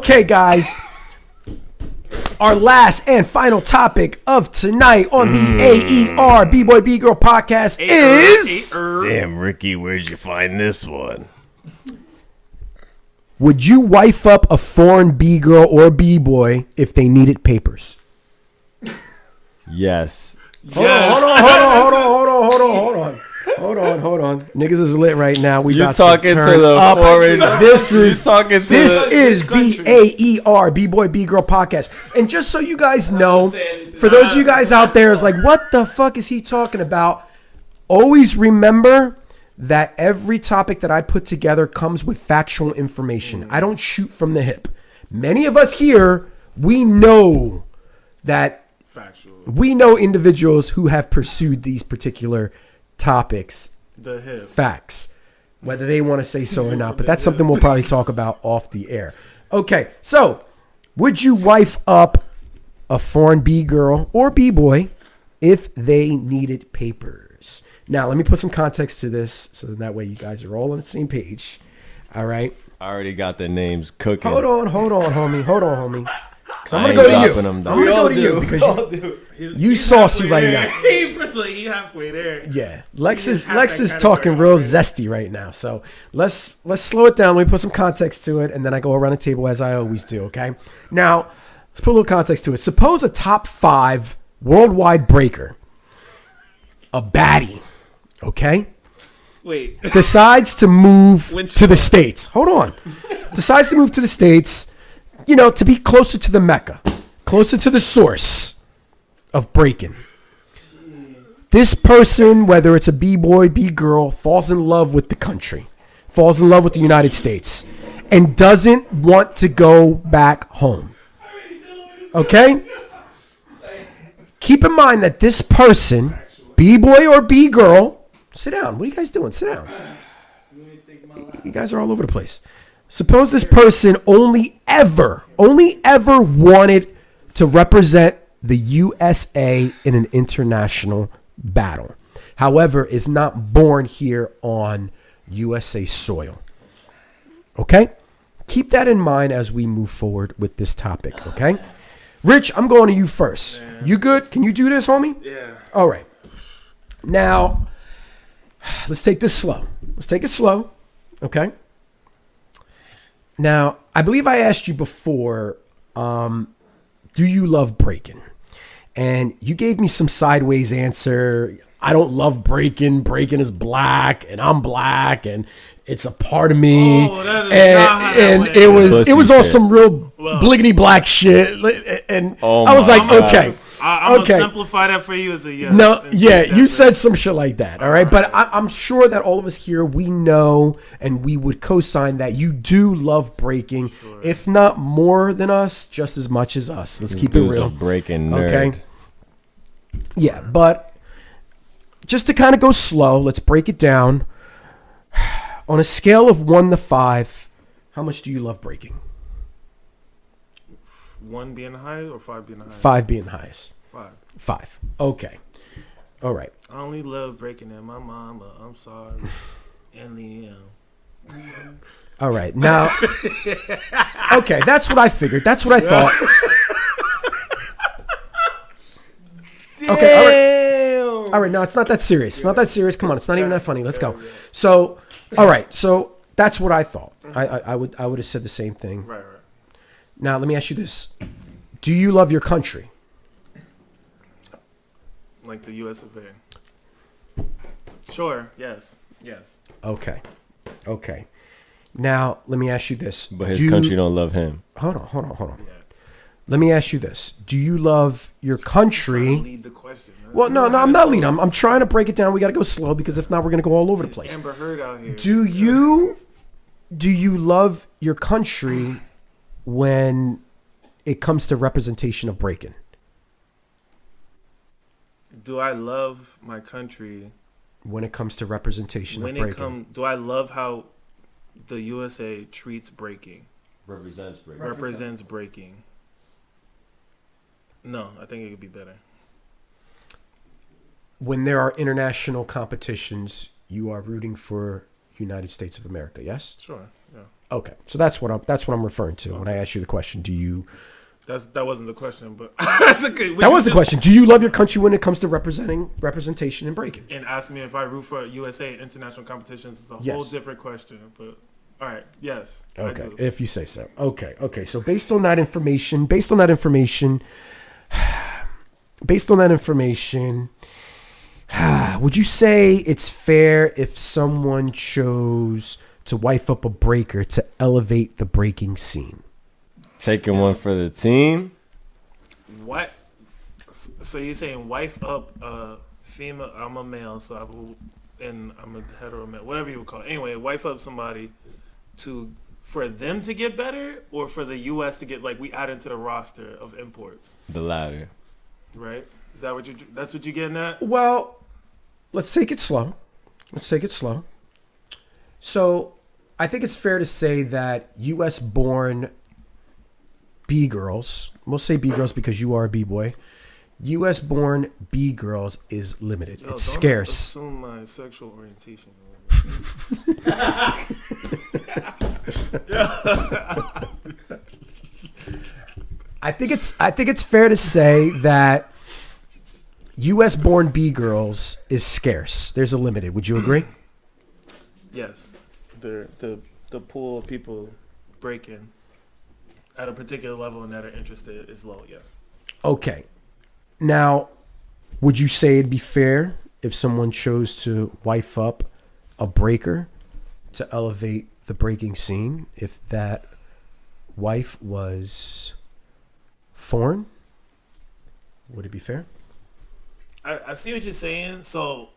Okay, guys. Our last and final topic of tonight on the AER Bboy Bgirl podcast is... Damn, Ricky, where'd you find this one? Would you wife up a foreign B-girl or B-boy if they needed papers? Yes. Hold on. Niggas is lit right now. We You're talking to the up. foreign. This is This the AER Bboy Bgirl podcast. And just so you guys know, for those of you guys out there is like, what the fuck is he talking about? Always remember that every topic that I put together comes with factual information. I don't shoot from the hip. Many of us here, we know that factual. We know individuals who have pursued these particular topics, the hip facts, whether they want to say so or not. But that's something we'll probably talk about off the air. Okay, so would you wife up a foreign B-girl or B-boy if they needed papers? Now, let me put some context to this so that way you guys are all on the same page. All right? I already got the names cooking. Hold on, homie. Because I'm going to go to you. I'm going to go to you because you saucy right now. He's halfway there. Yeah. Lex is talking real zesty right now. So let's slow it down. Let me put some context to it, and then I go around the table as I always do, okay? Now, let's put a little context to it. Suppose a top 5 worldwide breaker, a baddie, okay? Wait. Decides to move to the States. Hold on. Decides to move to the States, you know, to be closer to the Mecca, closer to the source of breaking. This person, whether it's a B-boy, B-girl, falls in love with the country, falls in love with the United States, and doesn't want to go back home. Okay? Keep in mind that this person, B-boy or B-girl, sit down. What are you guys doing? Sit down. You guys are all over the place. Suppose this person only ever wanted to represent the USA in an international battle. However, is not born here on USA soil. Okay? Keep that in mind as we move forward with this topic, okay? Rich, I'm going to you first. Man. You good? Can you do this, homie? Yeah. All right. Now, let's take this slow. Let's take it slow, okay? Now, I believe I asked you before, do you love breaking? And you gave me some sideways answer. I don't love breaking. Breaking is black, and I'm black, and it's a part of me. Oh, and it was all some real bliggity black shit. And I was like, okay. I'm going to simplify that for you as a yes. No, yeah, you said some shit like that, all right? But I'm sure that all of us here, we know and we would co-sign that you do love breaking, if not more than us, just as much as us. Let's keep it real. A breaking nerd. Okay? Yeah, but just to kind of go slow, let's break it down. On a scale of 1 to 5, how much do you love breaking? 1 being the highest or 5 being the highest? 5 being the highest. 5. Okay. All right. I only love breaking at my mama. I'm sorry. And Liam. All right. Now, okay, that's what I figured. That's what I thought. Okay, all right. No, it's not that serious. It's not that serious. Come on, it's not even that funny. Let's go. So, all right. So that's what I thought. I would have said the same thing. Right. Now, let me ask you this: do you love your country? Like the US of A. Sure. Yes. Okay. Now, let me ask you this: but his country don't love him. Hold on. Yeah. Let me ask you this: do you love your country? I'm trying to lead the question. Well, no, I'm not leading. I'm trying to break it down. We got to go slow because if not, we're going to go all over the place. Amber Heard out here. Do you love your country when it comes to representation of breaking? Do I love my country when it comes to representation of breaking? Do I love how the USA treats breaking? Represents breaking. No, I think it could be better. When there are international competitions, you are rooting for United States of America. Yes. Sure. Yeah. Okay, so that's what I'm referring to when I ask you the question. Do you? That wasn't the question, but that's okay. That was the question. Do you love your country when it comes to representation and breaking? And ask me if I root for USA international competitions is a whole different question. But all right, yes. Okay, I do. if you say so. Okay. So based on that information, would you say it's fair if someone chose to wife up a breaker to elevate the breaking scene? Taking one for the team. What? So you're saying wife up a female? I'm a male, so I'm a hetero male, whatever you would call it. Anyway, wife up somebody for them to get better, or for the U.S. to get, like, we add into the roster of imports. The latter. Right? Is that that's what you're getting at? Well, let's take it slow. So I think it's fair to say that U.S. born Bgirls, we'll say Bgirls because you are a B-boy, U.S. born Bgirls is limited. It's scarce. Assume my sexual orientation. I think it's fair to say that U.S. born Bgirls is scarce. There's a limited. Would you agree? Yes. The pool of people breaking at a particular level and that are interested is low, yes. Okay. Now, would you say it'd be fair if someone chose to wife up a breaker to elevate the breaking scene if that wife was foreign? Would it be fair? I see what you're saying. So,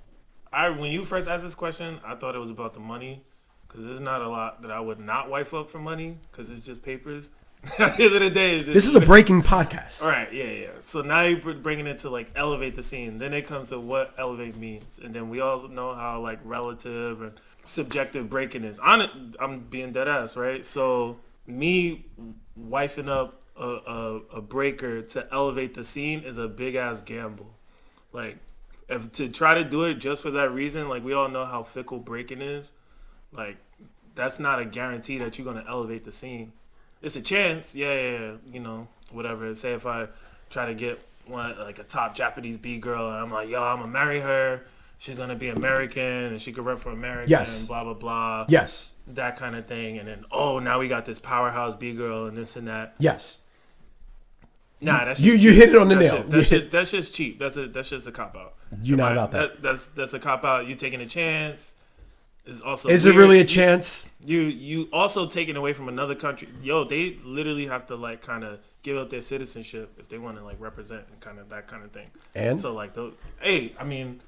when you first asked this question, I thought it was about the money, because there's not a lot that I would not wife up for money, because it's just papers. At the end of the day, this is a breaking podcast. All right, yeah. So now you're bringing it to, like, elevate the scene. Then it comes to what elevate means, and then we all know how, like, relative and subjective breaking is. I'm being dead ass, right? So me wifing up a breaker to elevate the scene is a big ass gamble. Like, if to try to do it just for that reason, like, we all know how fickle breaking is. Like, that's not a guarantee that you're gonna elevate the scene. It's a chance, yeah, you know, whatever. Say if I try to get one, like, a top Japanese Bgirl, and I'm like, yo, I'm gonna marry her. She's gonna be American, and she could rep for America, and blah blah blah. Yes. That kind of thing, and then now we got this powerhouse Bgirl and this and that. Yes. Nah, that's you hit it on the nail. That's just cheap. That's just a cop out. You're not about that. That's a cop out. You taking a chance. Is it really a chance? You also taking away from another country. Yo, they literally have to, like, kind of give up their citizenship if they want to, like, represent and kind of that kind of thing. And so, like, I mean,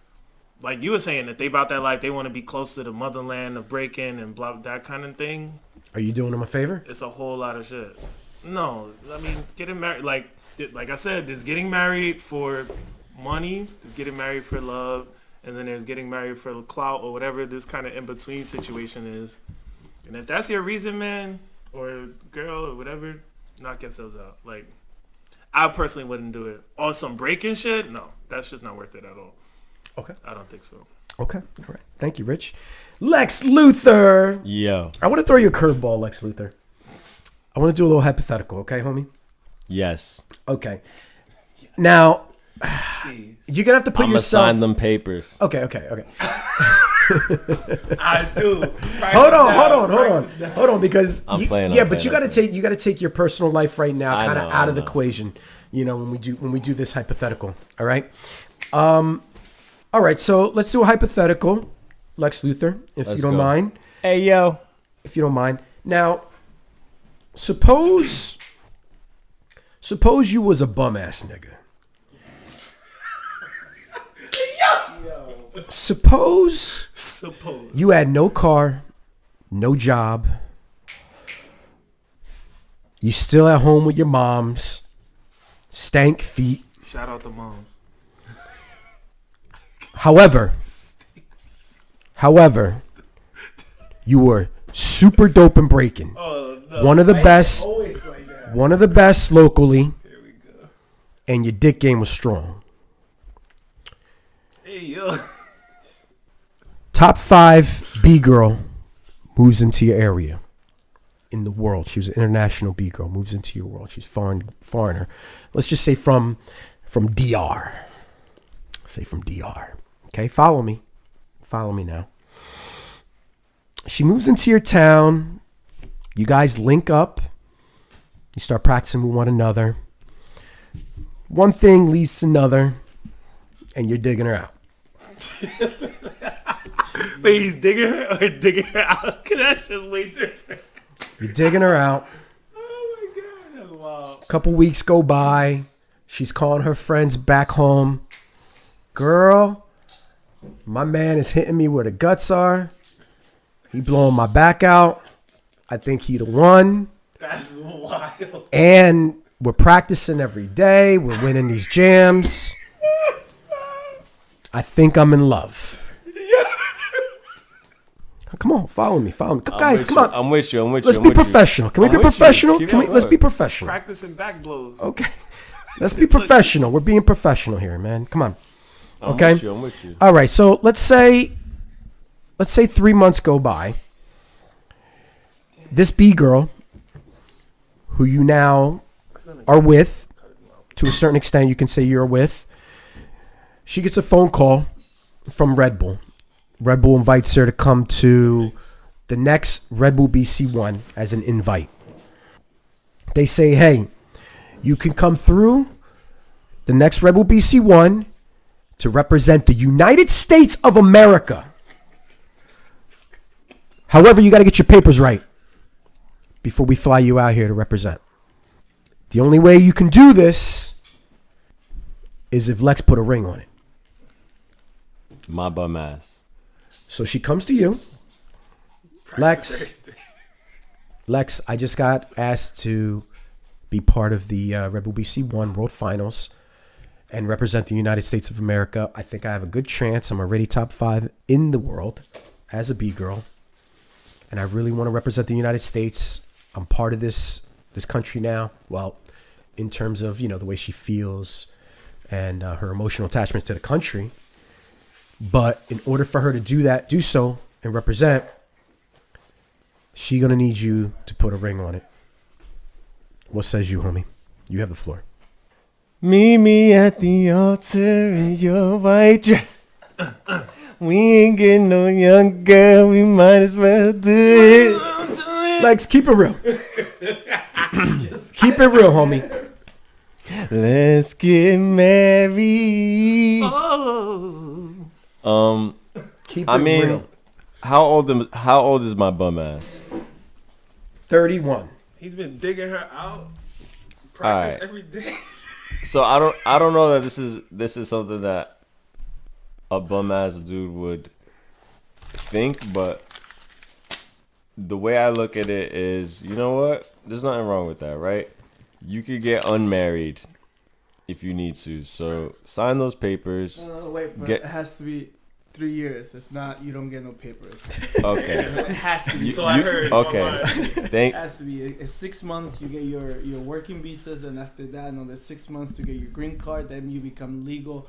like you were saying, that they about that life, they want to be close to the motherland of breaking and blah, that kind of thing. Are you doing them a favor? It's a whole lot of shit. No, I mean, getting married, like I said, there's getting married for money, there's getting married for love, and then there's getting married for clout or whatever this kind of in-between situation is. And if that's your reason, man, or girl, or whatever, knock yourselves out. Like, I personally wouldn't do it. On some breaking shit, no, that's just not worth it at all. Okay. I don't think so. Okay. All right. Thank you, Rich. Lex Luthor. Yo. I want to throw you a curveball, Lex Luthor. I want to do a little hypothetical, okay, homie? Yes. Okay. Now, you're going to have to put yourself... I'm going to sign them papers. Okay. I do. Hold on, because I'm playing. But you got to take your personal life right now kind of out of the equation. You know, when we do this hypothetical. All right. All right. So let's do a hypothetical, Lex Luthor, if you don't mind. Hey, yo. If you don't mind. Now, suppose you was a bum ass nigga. Suppose you had no car, no job. You still at home with your moms, stank feet. Shout out the moms. However, you were super dope and breaking. Oh, no. One of the best locally. Here we go. And your dick game was strong. Hey, yo. Top 5 Bgirl moves into your area in the world. She was an international Bgirl, moves into your world. She's foreigner. Let's just say from DR. Say from DR. Okay, follow me. Follow me now. She moves into your town. You guys link up. You start practicing with one another. One thing leads to another, and you're digging her out. Wait, he's digging her or digging her out? Because that's just way different. You're digging her out. Oh my God, that's wild. A couple weeks go by. She's calling her friends back home. Girl, my man is hitting me where the guts are. He blowing my back out. I think he the one. That's wild. And we're practicing every day. We're winning these jams. I think I'm in love. Come on, follow me. Guys, come on. I'm with you. Let's be professional. Can we be professional? Let's be professional. Practicing back blows. Okay. Let's be professional. We're being professional here, man. Come on. Okay. I'm with you. All right. So let's say 3 months go by. This Bgirl, who you now are with, to a certain extent, you can say you're with. She gets a phone call from Red Bull. Red Bull invites her to come to the next Red Bull BC1 as an invite. They say, hey, you can come through the next Red Bull BC1 to represent the United States of America. However, you got to get your papers right before we fly you out here to represent. The only way you can do this is if Lex put a ring on it. My bum ass. So she comes to you. Lex, I just got asked to be part of the Red Bull BC1 World Finals and represent the United States of America. I think I have a good chance. I'm already top 5 in the world as a Bgirl. And I really want to represent the United States. I'm part of this country now. Well, in terms of, the way she feels and her emotional attachment to the country. But in order for her to do so and represent, she gonna need you to put a ring on it. What says you, homie? You have the floor. Meet me at the altar in your white dress. We ain't getting no young girl. We might as well do it. Lex, keep it real. Keep it real, homie. Let's get married. Keep it real. How old is my bum ass? 31. He's been digging her out. Practice every day. So I don't know that this is something that a bum ass dude would think, but the way I look at it is, you know what? There's nothing wrong with that, right? You could get unmarried if you need to. So sign those papers. No, wait, but it has to be 3 years. If not, you don't get no papers. Okay. It has to be. I heard. Okay. It has to be 6 months. You get your working visas, and after that, another 6 months to get your green card. Then you become legal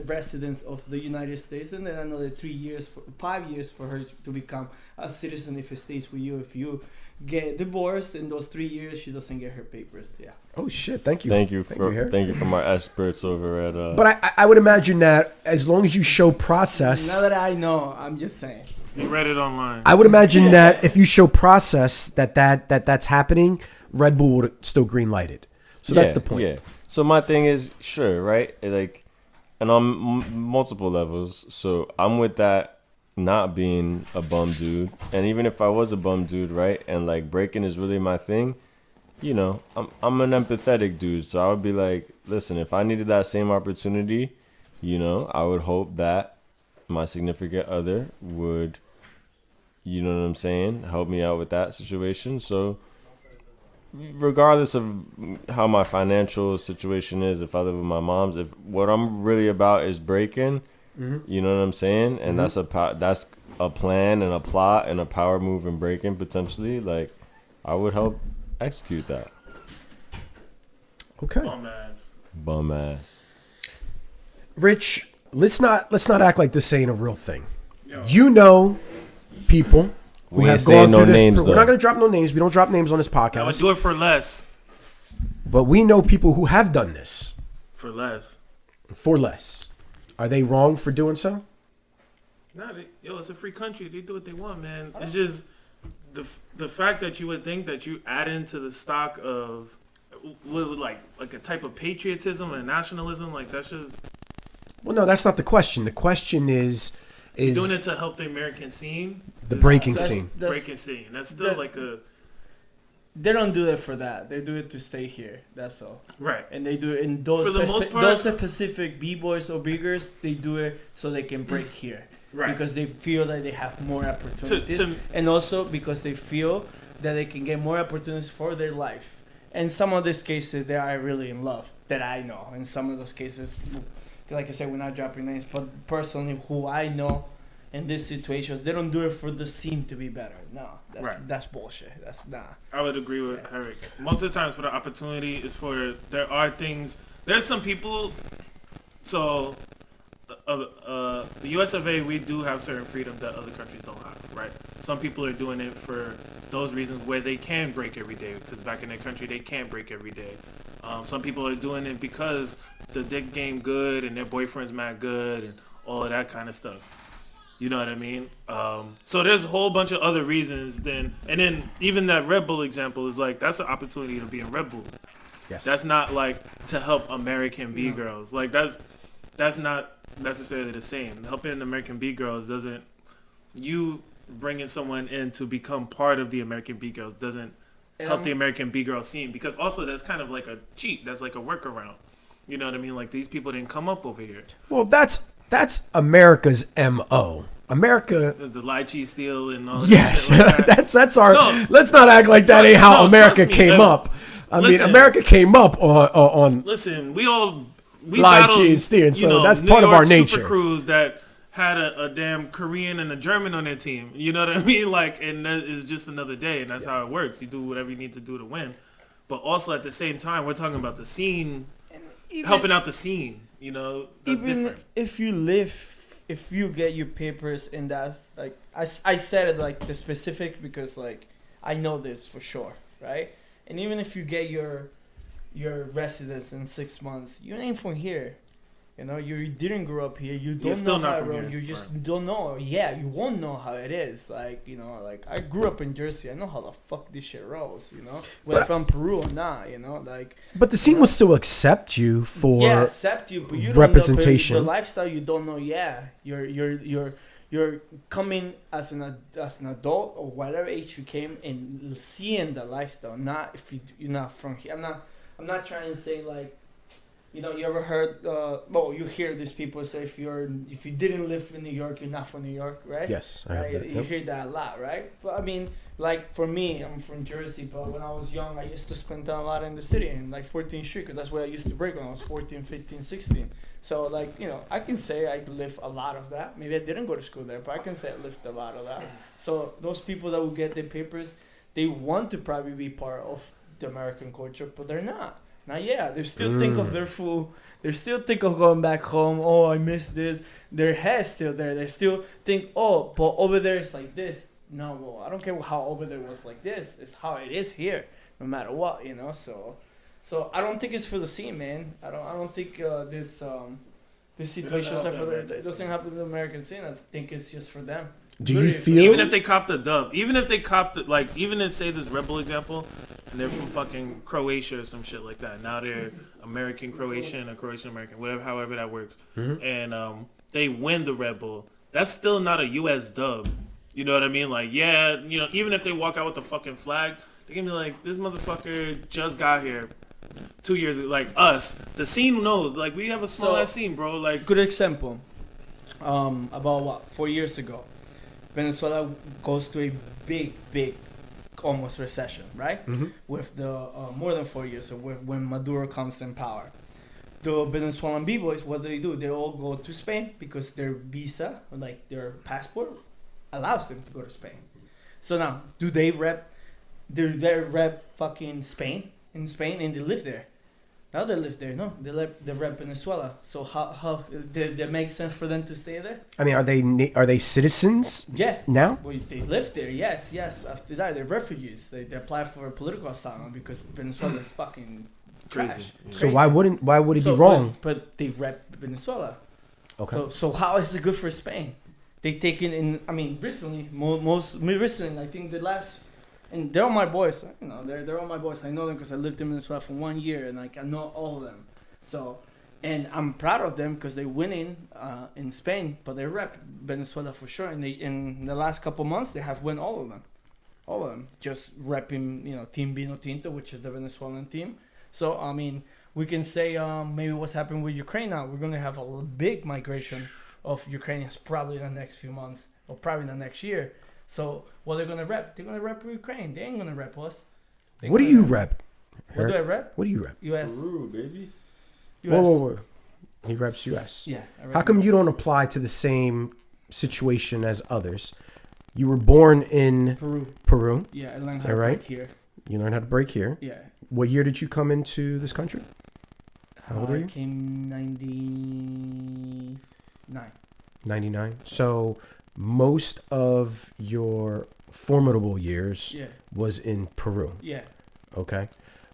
residents of the United States, and then another 5 years for her to become a citizen if it stays with you. If you get divorced in those 3 years, she doesn't get her papers. Yeah. Oh shit! Thank you. Thank you from our experts over at. But I would imagine that as long as you show process. Now that I know, I'm just saying. You read it online. I would imagine that if you show process that's happening, Red Bull would still green light it. So that's the point. Yeah. So my thing is, sure, right? Like, and on multiple levels. So I'm with that not being a bum dude, and even if I was a bum dude, right, and like breaking is really my thing, I'm an empathetic dude. So I would be like, listen, if I needed that same opportunity, I would hope that my significant other would, you know what I'm saying, help me out with that situation. So regardless of how my financial situation is, if I live with my mom's, if what I'm really about is breaking, you know what I'm saying, and that's a plan and a plot and a power move and breaking potentially, like I would help execute that. Okay. Bum ass. Rich, let's not act like this ain't a real thing. Yo. You know people who We have ain't saying gone no through this. names, We're though. not going to drop no names. We don't drop names on this I would podcast. do it for less. But we know people who have done this For less. for less. Are they wrong for doing so? Nah, it's a free country. They do what they want, man. It's just the fact that you would think that you add into the stock of like a type of patriotism and nationalism, like that's just. Well, no, that's not the question. The question is Doing it to help the American scene. the breaking scene. Breaking scene. That's still like a. They don't do it for that. They do it to stay here. That's all. Right. And they do it in those For the most part- those specific B-boys or Bgirls. They do it so they can break here. Right. Because they feel that they have more opportunities, To- and also because they feel that they can get more opportunities for their life. And some of these cases, they are really in love. That I know. In some of those cases, like I said, we're not dropping names, but personally, who I know. In these situations, they don't do it for the scene to be better. No, that's bullshit. That's not. I would agree with Eric. Most of the times, for the opportunity is for there are things. There's some people. So, the U.S. of A. We do have certain freedoms that other countries don't have. Right. Some people are doing it for those reasons where they can break every day because back in their country they can't break every day. Some people are doing it because the dick game good and their boyfriend's mad good and all of that kind of stuff. You know what I mean? So there's a whole bunch of other reasons. And then even that Red Bull example is like that's an opportunity to be in Red Bull. Yes. That's not like to help American B-girls. Like that's not necessarily the same. Helping American B-girls doesn't. You bringing someone in to become part of the American B-girls doesn't help the American B-girl scene because also that's kind of like a cheat. That's like a workaround. You know what I mean? Like these people didn't come up over here. Well, that's America's MO. America. There's the lie, cheat, steal, and all that. Yes, shit like that. that's our. No. Let's not act like that ain't how No, America trust me, came up. I mean, listen. America came up on Listen, we lie, battled, cheat, and steal. So you know, that's New part of York our nature. Super Cruise that had a damn Korean and a German on their team. You know what I mean? Like, and that is just another day, and that's how it works. You do whatever you need to do to win, but also at the same time, we're talking about the scene, helping out the scene. You know, that's Even different. if you get your papers in that, like I said it like the specific because like I know this for sure, right? And even if you get your residence in 6 months, you ain't from here. You know, you didn't grow up here. You don't You're still know not how from it rolls. here, You just right. don't know. Yeah, you won't know how it is. Like, you know, like I grew up in Jersey. I know how the fuck this shit rolls, you know? Whether But- from Peru or not, you know? Like, But the scene will still accept you for yeah, accept you, but you representation. don't know, the lifestyle you don't know. Yeah, you're coming as an adult or whatever age you came and seeing the lifestyle. Not if you're not from here. I'm not trying to say like, you know, you ever heard? Well, you hear these people say if you didn't live in New York, you're not from New York, right? Yes, I have Right? that. You hear that a lot, right? But I mean, like for me, I'm from Jersey, but when I was young, I used to spend time a lot in the city in like 14th Street because that's where I used to break when I was 14, 15, 16. So like, you know, I can say I lived a lot of that. Maybe I didn't go to school there, but I can say I lived a lot of that. So those people that will get their papers, they want to probably be part of the American culture, but they're not. Now, yeah, they still think of their food. They still think of going back home. Oh, I miss this. Their head's still there. They still think, oh, but over there it's like this. No, well, I don't care how over there was like this. It's how it is here, no matter what, you know. So I don't think it's for the scene, man. I don't think this situations are for the. It doesn't happen to the American scene. I think it's just for them. Do you Literally, feel? Even if they cop the dub, even if they cop the, like, even if say this Rebel example, and they're from fucking Croatia or some shit like that. Now they're American Croatian or Croatian American, whatever, however that works, and they win the Rebel. That's still not a U.S. dub. You know what I mean? Like, yeah, you know, even if they walk out with the fucking flag, they can be like, this motherfucker just got here 2 years ago. Like us, the scene knows. Like, we have a small ass scene, bro. Like, good example. About what 4 years ago, Venezuela goes to a big, almost recession, right? With the more than 4 years, so when Maduro comes in power. The Venezuelan B-boys, what do? They all go to Spain because their visa, like their passport, allows them to go to Spain. So now, do they rep fucking Spain? In Spain, and they live there. Now they live there. No, they rep Venezuela. So how did it make sense for them to stay there? I mean, are they citizens Yeah. now? Well, they live there. Yes. After that, they're refugees. They apply for political asylum because Venezuela is fucking trash. Crazy. Yeah. So why would it be wrong? But they rep Venezuela. Okay. So how is it good for Spain? They taken in. I mean, recently, recently, I think the last. And they're all my boys, you know. They're all my boys. I know them because I lived in Venezuela for 1 year, and like I know all of them. So, and I'm proud of them because they're winning in Spain, but they rep Venezuela for sure. And they in the last couple months they have won all of them, just repping, you know, Team Vino Tinto, which is the Venezuelan team. So I mean, we can say maybe what's happening with Ukraine now. We're gonna have a big migration of Ukrainians probably in the next few months or probably in the next year. So what they're gonna rep? They're gonna rep Ukraine. They ain't gonna rep us. What do you rep? What do I rep? What do you rep? U.S. Peru, baby. US. Whoa. He reps U.S. Yeah. I rep How come US. you don't apply to the same situation as others? You were born in Peru. Yeah, I learned how to Alright. break here. You learned how to break here. Yeah. What year did you come into this country? How old are I you? came 99. 99. So most of your formidable years Yeah. was in Peru. Yeah. Okay.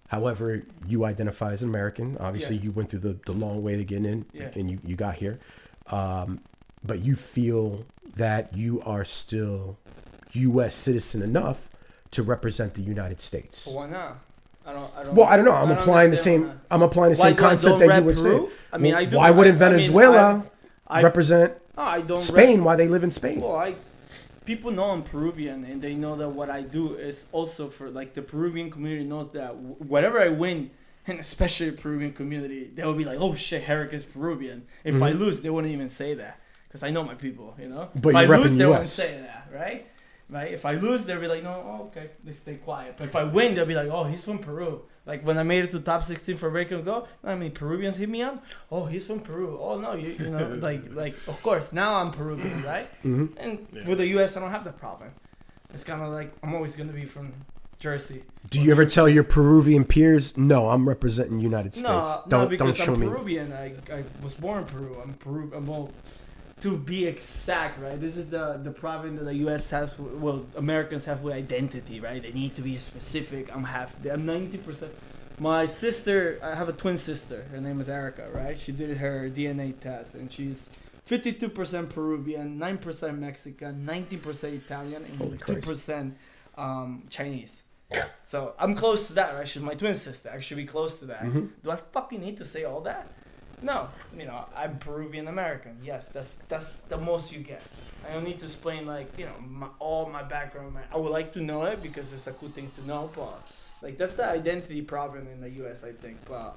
However, you identify as an American. Obviously, Yeah. you went through the long way to get in, Yeah. and you got here. But you feel that you are still U.S. citizen enough to represent the United States. But why not? I don't. Well, I don't know. I I'm don't applying the understand same. why not. I'm applying the Why same do I concept don't that rep you would Peru? say. I mean, Well, I do. why wouldn't I mean, Venezuela I represent I don't Spain? Rep, Why they live in Spain? well, people know I'm Peruvian, and they know that what I do is also for like the Peruvian community knows that whatever I win, and especially the Peruvian community, they'll be like, "Oh shit, Herrick is Peruvian." If I lose, they wouldn't even say that because I know my people, you know. But if I you're repping lose, they won't US. say that, right? Right? If I lose, they'll be like, "No, oh, okay," they stay quiet. But if I win, they'll be like, "Oh, he's from Peru." Like when I made it to top 16 for Break and Go, I mean Peruvians hit me up. Oh, he's from Peru. Oh no, you know, like of course now I'm Peruvian, right? Mm-hmm. And with the U.S., I don't have that problem. It's kind of like I'm always gonna be from Jersey. Do you ever tell your Peruvian peers, "No, I'm representing United States"? No, because don't show I'm me. Peruvian. I was born in Peru. I'm Peru. Well, to be exact, right? This is the problem that the U.S. has. Well, Americans have with identity, right? They need to be specific. I'm 90%. My sister, I have a twin sister. Her name is Erica, right? She did her DNA test, and she's 52% Peruvian, 9% Mexican, 19% Italian, and Holy Christ. 2% Chinese. So I'm close to that, right? She's my twin sister. I should be close to that. Mhm. Do I fucking need to say all that? No. You know, I'm Peruvian American. Yes, that's the most you get. I don't need to explain like, you know, all my background. I would like to know it because it's a cool thing to know, but like that's the identity problem in the U.S. I think. But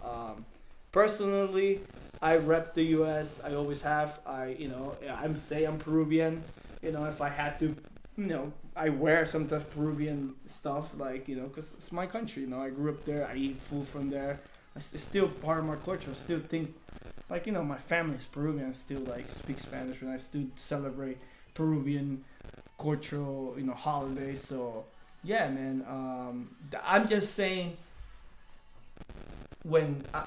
personally, I rep the U.S. I always have. I'm Peruvian. You know, if I had to, you know, I wear sometimes Peruvian stuff, like, you know, because it's my country. You know, I grew up there. I eat food from there. It's still part of my culture. I still think, like, you know, my family is Peruvian. I still like speak Spanish, and I still celebrate Peruvian cultural, you know, holidays. So yeah, man. I'm just saying. When I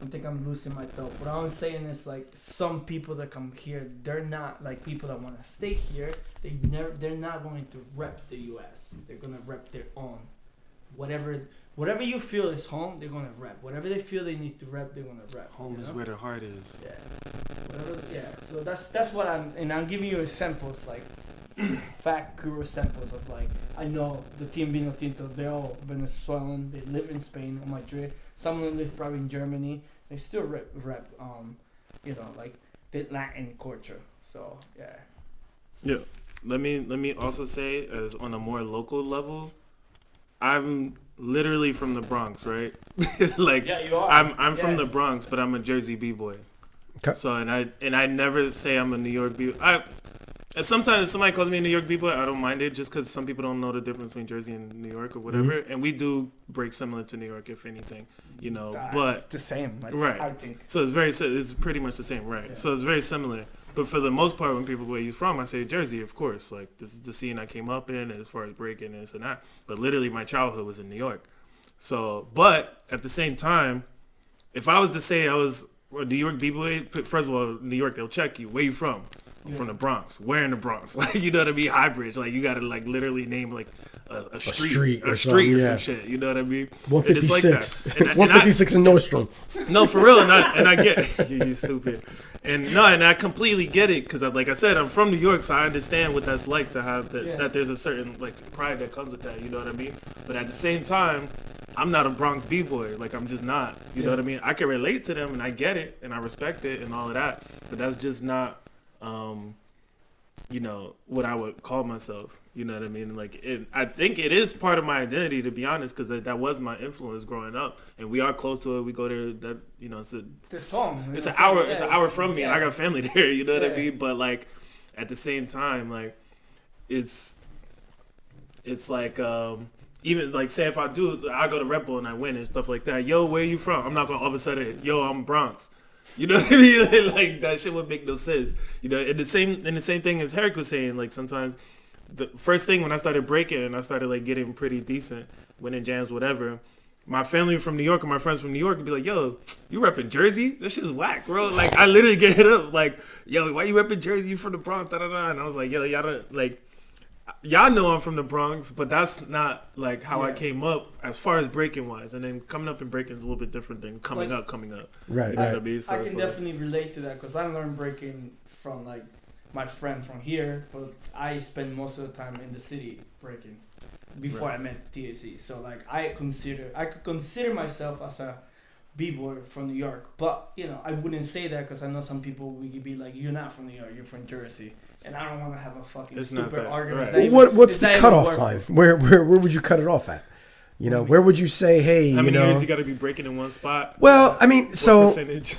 think I'm losing my thought. What I'm saying is like some people that come here, they're not like people that want to stay here. They're not going to rep the U.S. They're gonna rep their own. Whatever you feel is home, they're gonna rep. Whatever they feel they need to rep, they're gonna rep. Home is where their heart is. Yeah. So that's what I'm giving you examples like fact curious samples of like I know the team Vino Tinto, they're all Venezuelan. They live in Spain or Madrid. Some of them live probably in Germany. They still rep you know, like the Latin culture. So yeah. Yeah. Let me also say, as on a more local level, I'm literally from the Bronx, right? Like Yeah, you are. I'm from the Bronx, but I'm a Jersey B-boy. Okay. So and I never say I'm a New York B-boy. And sometimes if somebody calls me a New York B-boy, I don't mind it just because some people don't know the difference between Jersey and New York or whatever. Mm-hmm. And we do break similar to New York, if anything, you know. But the same, like, right, I think. so it's pretty much the same, right? Yeah. So it's very similar. But for the most part, when people where you from, I say Jersey, of course. Like this is the scene I came up in, as far as breaking this and that. But literally, my childhood was in New York. So, but at the same time, if I was to say I was a New York B-boy, first of all, New York, they'll check you. Where you from? I'm from the Bronx. Where in the Bronx? Like, you know what I mean? Hybrid. Like, you got to, like, literally name, like, a street or some shit. You know what I mean? 156. Like that. 156 in Nordstrom. No, for real. And I get you stupid. And I completely get it because, like I said, I'm from New York, so I understand what that's like to have that there's a certain, like, pride that comes with that. You know what I mean? But at the same time, I'm not a Bronx B-boy. Like, I'm just not. You know what I mean? I can relate to them, and I get it, and I respect it, and all of that. But that's just not, you know, what I would call myself. You know what I mean? Like, I think it is part of my identity, to be honest, because that was my influence growing up, and we are close to it. We go there. That, you know, it's an hour. It's an hour from me, and I got family there. You know what I mean? But, like, at the same time, like, it's like even like, say if I go to Red Bull and I win and stuff like that. Yo, where you from? I'm not gonna all of a sudden, yo, I'm Bronx. You know what I mean? Like, that shit would make no sense. You know, and the same thing as Herrick was saying. Like, sometimes the first thing when I started breaking and I started, like, getting pretty decent, winning jams, whatever. My family from New York and my friends from New York would be like, yo, you repping Jersey? That shit's whack, bro. Like, I literally get hit up like, yo, why you repping Jersey? You from the Bronx? Da da da. And I was like, yo, y'all don't, like, y'all know I'm from the Bronx, but that's not, like, how I came up as far as breaking wise. And then coming up in breaking is a little bit different than coming up. Right. You know what I mean? So I can definitely relate to that because I learned breaking from, like, my friend from here, but I spend most of the time in the city breaking before I met THC. So, like, I could consider myself as a B-boy from New York, but, you know, I wouldn't say that because I know some people would be like, you're not from New York, you're from Jersey. And I don't want to have a fucking stupid argument. Right. What's the cutoff line? Where would you cut it off at? You know, where would you say, hey, how many years you got to be breaking in one spot? Well, I mean, percentage?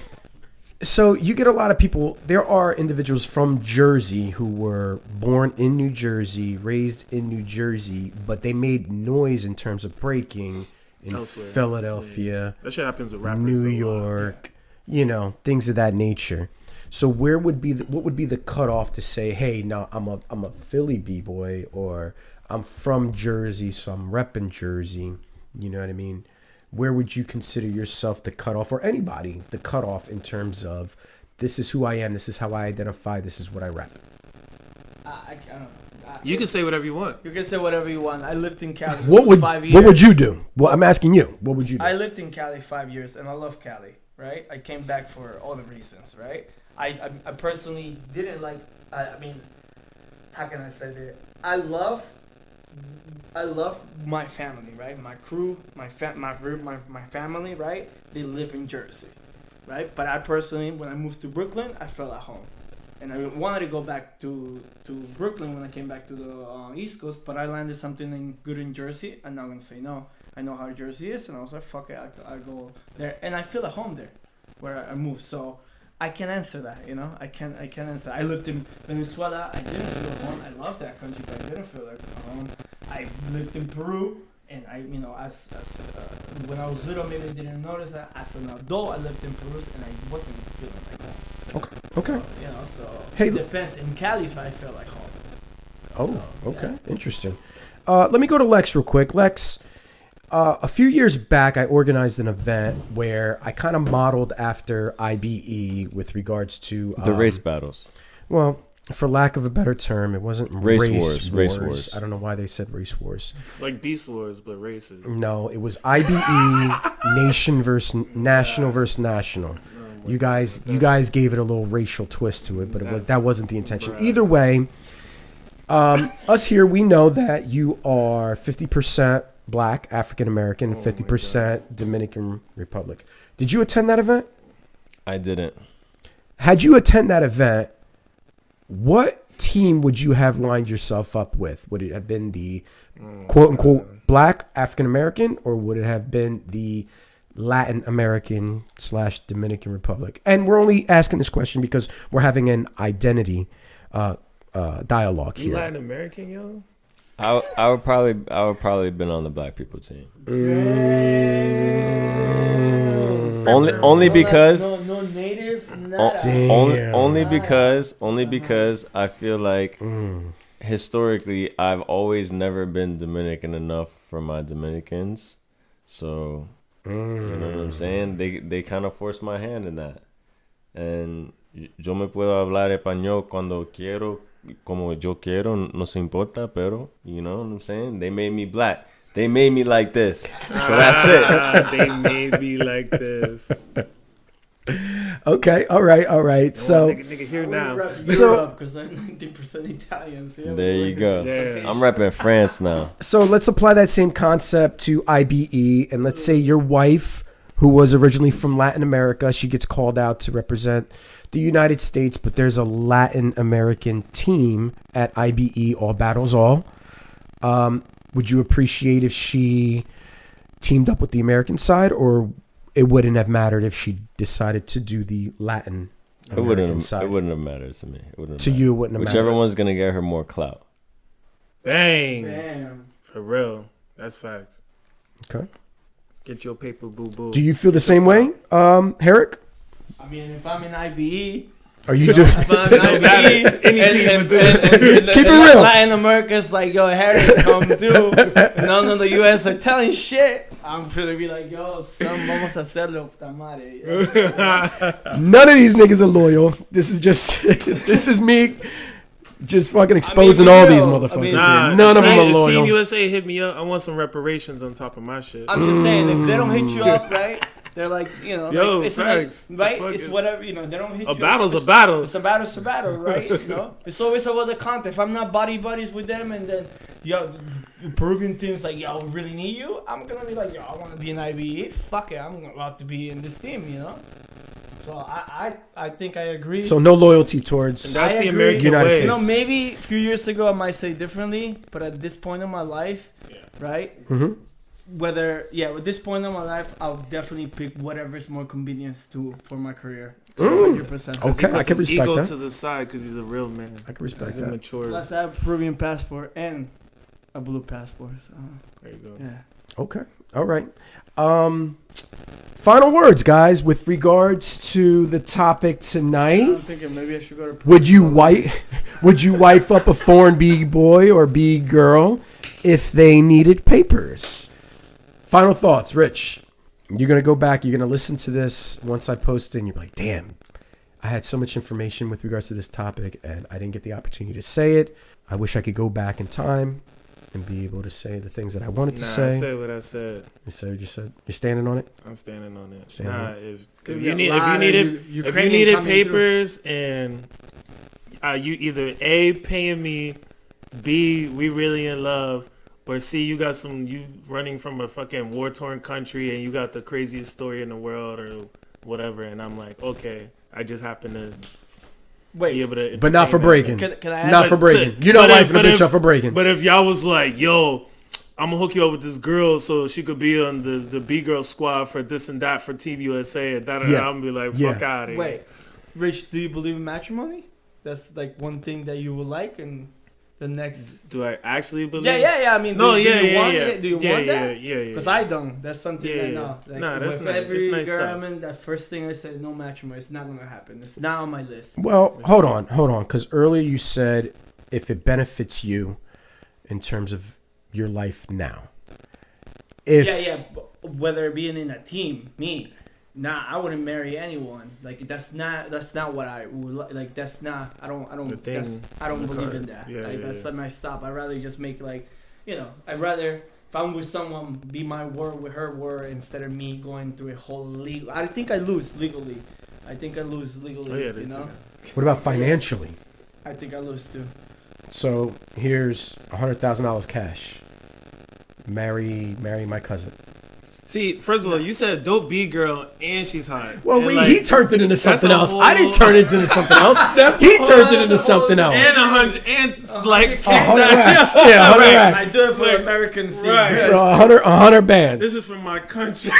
So you get a lot of people. There are individuals from Jersey who were born in New Jersey, raised in New Jersey, but they made noise in terms of breaking in Elsewhere. Philadelphia, That shit happens with rappers. New York, you know, things of that nature. So what would be the cutoff to say, hey, no, I'm a Philly B-boy, or I'm from Jersey, so I'm repping Jersey. You know what I mean? Where would you consider yourself the cutoff, or anybody the cutoff in terms of this is who I am, this is how I identify, this is what I rep? I don't know. You can say whatever you want. You can say whatever you want. I lived in Cali for What 5 years. would you do? Well, I'm asking you. What would you do? I lived in Cali 5 years, and I love Cali, right? I came back for all the reasons, right? I personally didn't like. I mean, how can I say that? I love my family, right? My crew, my family, right? They live in Jersey, right? But I personally, when I moved to Brooklyn, I felt at home, and I wanted to go back to Brooklyn when I came back to the East Coast. But I landed something good in Jersey. I'm not gonna say no. I know how Jersey is, and I was like, fuck it, I go there, and I feel at home there, where I moved. So I can answer that, you know. I can answer. I lived in Venezuela. I didn't feel at home. I love that country, but I didn't feel like home. I lived in Peru, and I, you know, as when I was little, maybe I didn't notice that. As an adult, I lived in Peru, and I wasn't feeling like home. Okay. So, you know, so Hey, it depends. In Cali, I felt like home. Oh, So, okay. yeah. Interesting. Let me go to Lex real quick. Lex, a few years back, I organized an event where I kind of modeled after IBE with regards to The race battles. Well, for lack of a better term, it wasn't Race race wars. I don't know why they said race wars. Like Beast Wars, but races. No, it was IBE nation versus national versus national. You guys gave it a little racial twist to it, but that wasn't the intention. Either way, us here, we know that you are 50% Black, African American, and 50% Dominican Republic. Did you attend that event? I didn't. Had you attend that event, what team would you have lined yourself up with? Would it have been the quote unquote Black, African American, or would it have been the Latin American / Dominican Republic? And we're only asking this question because we're having an identity dialogue You here. Latin American, yo? I would probably have been on the Black people team. Only because no native, nada. only because I feel like historically I've always never been Dominican enough for my Dominicans, so You know what I'm saying? They kind of forced my hand in that. And yo me puedo hablar español cuando quiero, como yo quiero, no se importa, pero, you know what I'm saying? They made me black. They made me like this. So that's it. They made me like this. Okay, all right. So nigga here now. Europe because I'm 90% Italian. So There you go. Damn. I'm repping France now. So let's apply that same concept to IBE, and let's say your wife, who was originally from Latin America, she gets called out to represent the United States, but there's a Latin American team at IBE, All Battles All. Would you appreciate if she teamed up with the American side, or it wouldn't have mattered if she decided to do the Latin American side? It wouldn't have mattered to me. It wouldn't have To mattered. you, it wouldn't have Whichever mattered. one's going to get her more clout. Bang. Damn. For real. That's facts. Okay. Get your paper, boo boo. Do you feel the same way, Herrick? I mean, if I'm in IBE, Are you doing? if I'm in IBE, Any team would do and Keep it real. Latin America's like, yo, Harry, come through. None of the US are telling shit. I'm gonna be like, yo, son, vamos a hacerlo, puta madre. None of these niggas are loyal. This is just this is me just fucking exposing all these motherfuckers here. None of them are Team loyal. USA hit me up. I want some reparations on top of my shit. I'm just saying, if they don't hit you up, right? They're like, you know, Yo, like, it's facts. like, right? The fuck It's is- whatever, you know, they don't hit you A up. battle's a battle. It's a battle, right? You know, it's always about the content. If I'm not buddies with them, and then yo, the Peruvian team's like, yo, we really need you. I'm gonna be like, yo, I want to be in IBE. Fuck it, I'm about to be in this team, you know. So I think I agree. So no loyalty towards. And that's I the agree. American United way. States. You know, maybe a few years ago I might say differently, but at this point in my life, right? Mhm. At this point in my life, I'll definitely pick whatever is more convenient for my career. Mm. 100%. Okay, I can his respect ego that. to the side because he's a real man. I can respect He's a that. mature. Plus, I have a Peruvian passport and a blue passport. So, There you go. yeah. Okay. All right. Final words, guys, with regards to the topic tonight. I'm thinking maybe I should go to. Would you wife up a foreign B-boy or B-girl if they needed papers? Final thoughts, Rich. You're going to go back. You're going to listen to this once I post it, and you're like, damn, I had so much information with regards to this topic, and I didn't get the opportunity to say it. I wish I could go back in time and be able to say the things that I wanted to Nah, say. I said what I said. You said what you said. You're standing on it? I'm standing on it. Standing Nah, on if Could you be need a if lot you of needed if Ukrainian you needed coming papers and you either A, paying me, B, we really in love, or C, you running from a fucking war torn country and you got the craziest story in the world or whatever, and I'm like, okay, I just happen to be Wait, able to But not for entertain that. breaking. can I ask? Not for breaking. You're not wifing a bitch up for breaking. But if y'all was like, yo, I'm gonna hook you up with this girl so she could be on the Bgirl squad for this and that for Team USA and that, Yeah. I'm gonna be like, Yeah. fuck out of here. Wait, Rich, do you believe in matrimony? That's like one thing that you would like, and the next. Do I actually believe? Yeah. I mean, No, do yeah, you yeah, want yeah. it? Do you yeah, want that? Yeah. Because I don't. That's something Yeah, I yeah. know. Like, Nah, that's with nice. every It's nice girl stuff. I'm in, that first thing I said, no matrimony. It's not gonna happen. It's not on my list. Well, hold on. Because earlier you said if it benefits you in terms of your life now. Yeah. Whether being in a team, I wouldn't marry anyone. Like that's not what I would like. That's not. I don't. The thing, I don't the believe in cards. that. Yeah, like yeah, that's yeah. like my stop. I'd rather just make like, I'd rather if I'm with someone, be my word with her word instead of me going through a whole legal. I think I lose legally. Oh, yeah, You know. What about financially? I think I lose too. So here's $100,000 cash. Marry my cousin. See, first of all, you said dope Bgirl and she's hot. Well, and he turned it into something a else. whole- I didn't turn it into something else. He turned it into something else. and 100 and like 6 100 9. racks. Yeah, 100 Right. I racks. do it for the American scene. Right. So 100 bands. This is from my country.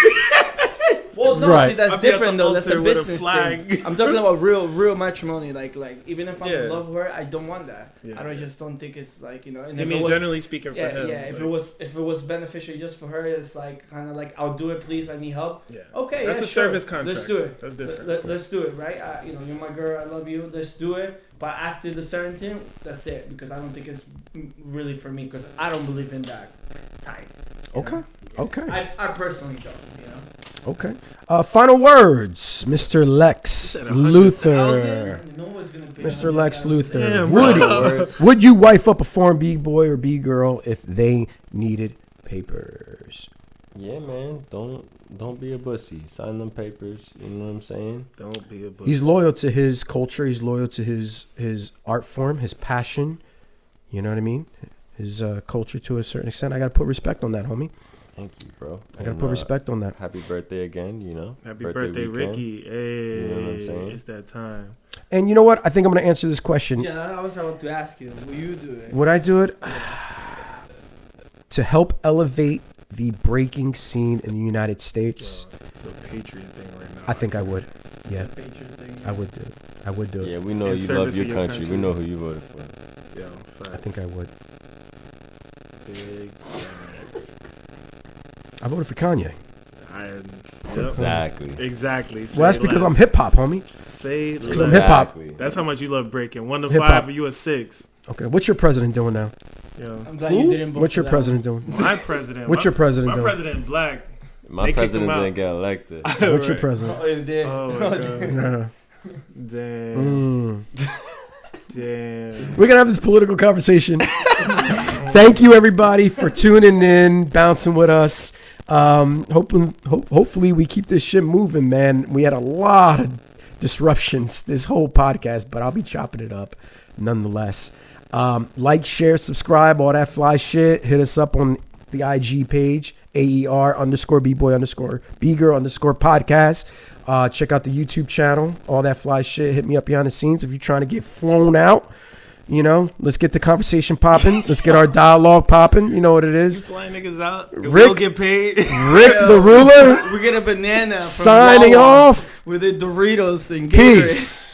Well, no, Right. see, that's I'll be at different the though. That's a altar with a business flag. thing. I'm talking about real matrimony. Like even if I'm Yeah. in love with her, I don't want that. Yeah. I just don't think it's like And I if mean, it was, generally speaking, for him. If like, it was beneficial just for her, it's like kind of like I'll do it, please. I need help. yeah. Okay, That's yeah, a sure. service contract. Let's do it. That's different. Let's do it, right? You're my girl. I love you. Let's do it. But after the certain thing, that's it. Because I don't think it's really for me. Because I don't believe in that type. you Okay. know? Okay. I personally don't. Okay. Final words, Mr. Lex Luthor. Mr. Lex Luthor. Would you wife up a foreign B-boy or B-girl if they needed papers? Yeah, man. Don't be a bussy. Sign them papers. You know what I'm saying? Don't be a bussy. He's loyal to his culture. He's loyal to his art form, his passion. You know what I mean? His culture to a certain extent. I got to put respect on that, homie. Thank you, bro. I got to put respect on that. Happy birthday again, you know. Happy birthday, Ricky. Hey, you know what I'm saying? It's that time. And you know what? I think I'm going to answer this question. Yeah, that was what I want to ask you. Will you do it? Would I do it? To help elevate the breaking scene in the United States. It's a patriot thing right now. I think I would. Yeah. Patriot thing. I would do it. I would do it. Yeah, we know In you service love of your your country. country. We know who you voted for. Yo, facts. I think I would. Big facts. I voted for Kanye. Exactly. Well, that's because I'm hip hop, homie. Say Because I'm hip hop. That's how much you love breaking. 1 to Hip-hop. 5, or you a 6. Okay, what's your president doing now? Yo. I'm glad you didn't vote What's for your that president one. doing? My president. What's your president My doing? president black. My They kicked president him out. didn't get elected. What's your president? Oh, it did. Oh my god. Yeah. Damn. Damn. We're gonna have this political conversation. Thank you, everybody, for tuning in, bouncing with us. Hopefully, we keep this shit moving, man. We had a lot of disruptions this whole podcast, but I'll be chopping it up nonetheless. Like, share, subscribe, all that fly shit. Hit us up on the IG page, AER _Bboy _Bgirl _podcast. Check out the YouTube channel, all that fly shit. Hit me up behind the scenes if you're trying to get flown out. You know, let's get the conversation popping. Let's get our dialogue popping. You know what it You is. flying niggas out. Rick- We'll get paid. Rick the ruler We get a banana. From signing Wawa off. with the Doritos and Gatorade. Peace.